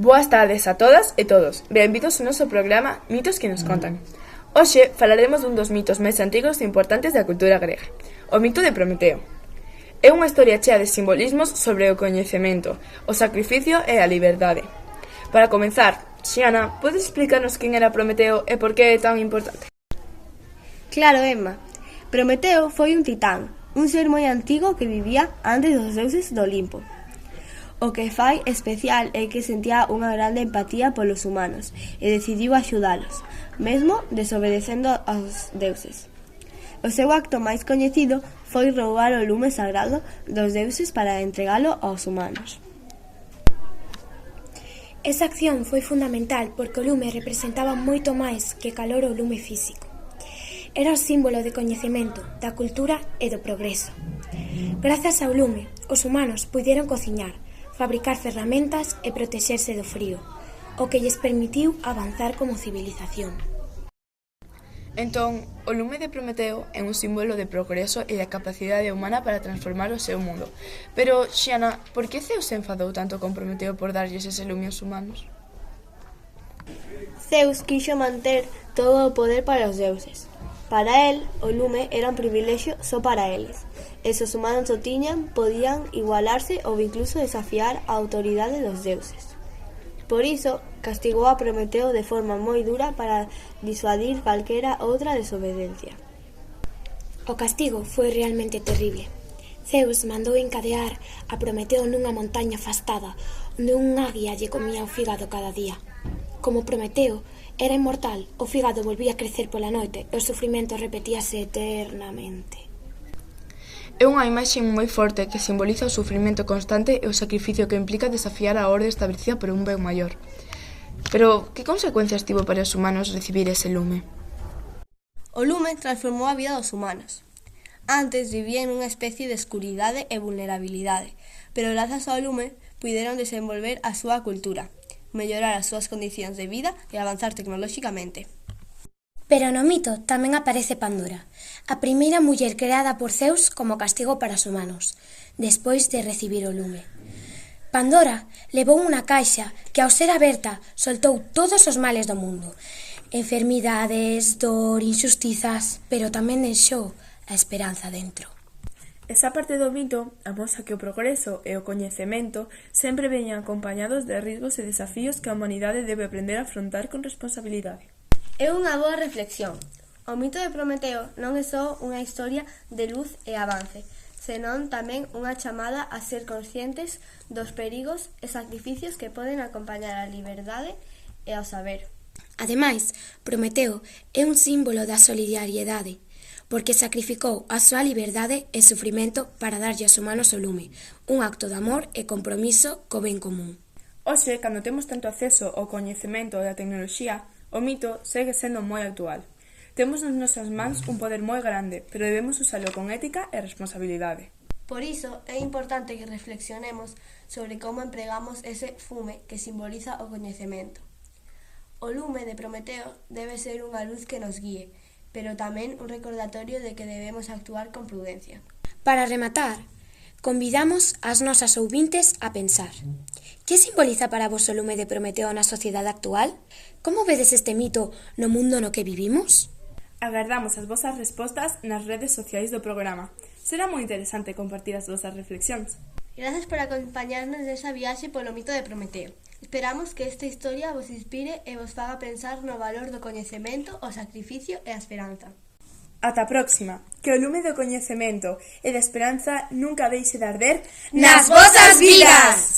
Boas tardes a todas e todos. Benvidos ao noso programa Mitos que nos contan. Hoxe falaremos dun dos mitos máis antigos e importantes da cultura grega, o mito de Prometeo. É unha historia chea de simbolismos sobre o coñecemento, o sacrificio e a liberdade. Para comenzar, Xiana, podes explicarnos quen era Prometeo e por que é tan importante? Claro, Emma. Prometeo foi un titán, un ser moi antigo que vivía antes dos deuses do Olimpo. O que fai especial é que sentía unha grande empatía polos humanos e decidiu axudalos, mesmo desobedecendo aos deuses. O seu acto máis coñecido foi roubar o lume sagrado dos deuses para entregalo aos humanos. Esa acción foi fundamental porque o lume representaba moito máis que calor ou lume físico. Era o símbolo de coñecemento, da cultura e do progreso. Grazas ao lume, os humanos puideron cociñar, fabricar ferramentas e protexerse do frío, o que lles permitiu avanzar como civilización. Entón, o lume de Prometeo é un símbolo de progreso e da capacidade humana para transformar o seu mundo. Pero, Xiana, por que Zeus se enfadou tanto con Prometeo por darlles ese lume aos humanos? Zeus quixo manter todo o poder para os deuses. Para el, o lume era un privilexio só para eles. E se os humanos o tiñan, podían igualarse ou incluso desafiar a autoridade dos deuses. Por iso, castigou a Prometeo de forma moi dura para disuadir calquera outra desobediencia. O castigo foi realmente terrible. Zeus mandou encadear a Prometeo nunha montaña afastada, onde un águia lle comía o fígado cada día. Como Prometeo era inmortal, o fígado volvía a crecer pola noite e o sufrimento repetíase eternamente. É unha imaxe moi forte que simboliza o sufrimento constante e o sacrificio que implica desafiar a orde establecida por un ben maior. Pero, que consecuencias tivo para os humanos recibir ese lume? O lume transformou a vida dos humanos. Antes vivían nunha especie de escuridade e vulnerabilidade, pero grazas ao lume puideron desenvolver a súa cultura, mellorar as súas condicións de vida e avanzar tecnolóxicamente. Pero no mito tamén aparece Pandora, a primeira muller creada por Zeus como castigo para os humanos, despois de recibir o lume. Pandora levou unha caixa que, ao ser aberta, soltou todos os males do mundo. Enfermidades, dor, injustizas, pero tamén deixou a esperanza dentro. Esa parte do mito amosa que o progreso e o coñecemento sempre veñen acompañados de riscos e desafíos que a humanidade debe aprender a afrontar con responsabilidade. É unha boa reflexión. O mito de Prometeo non é só unha historia de luz e avance, senón tamén unha chamada a ser conscientes dos perigos e sacrificios que poden acompañar a liberdade e ao saber. Ademais, Prometeo é un símbolo da solidariedade, porque sacrificou a súa liberdade e sufrimento para darlle aos humanos o lume, un acto de amor e compromiso co ben común. Hoxe, cando temos tanto acceso ao coñecemento e á tecnoloxía, o mito segue sendo moi actual. Temos nas nosas mans un poder moi grande, pero debemos usalo con ética e responsabilidade. Por iso é importante que reflexionemos sobre como empregamos ese fume que simboliza o coñecemento. O lume de Prometeo debe ser unha luz que nos guíe, pero tamén un recordatorio de que debemos actuar con prudencia. Para rematar, convidamos as nosas ouvintes a pensar: que simboliza para vos o lume de Prometeo na sociedade actual? Como vedes este mito no mundo no que vivimos? Agardamos as vosas respostas nas redes sociais do programa. Será moi interesante compartir as vosas reflexións. Grazas por acompañarnos nesa viaxe polo mito de Prometeo. Esperamos que esta historia vos inspire e vos faga pensar no valor do coñecemento, o sacrificio e a esperanza. Ata a próxima, que o lume do coñecemento e da esperanza nunca deixe de arder nas vosas vidas!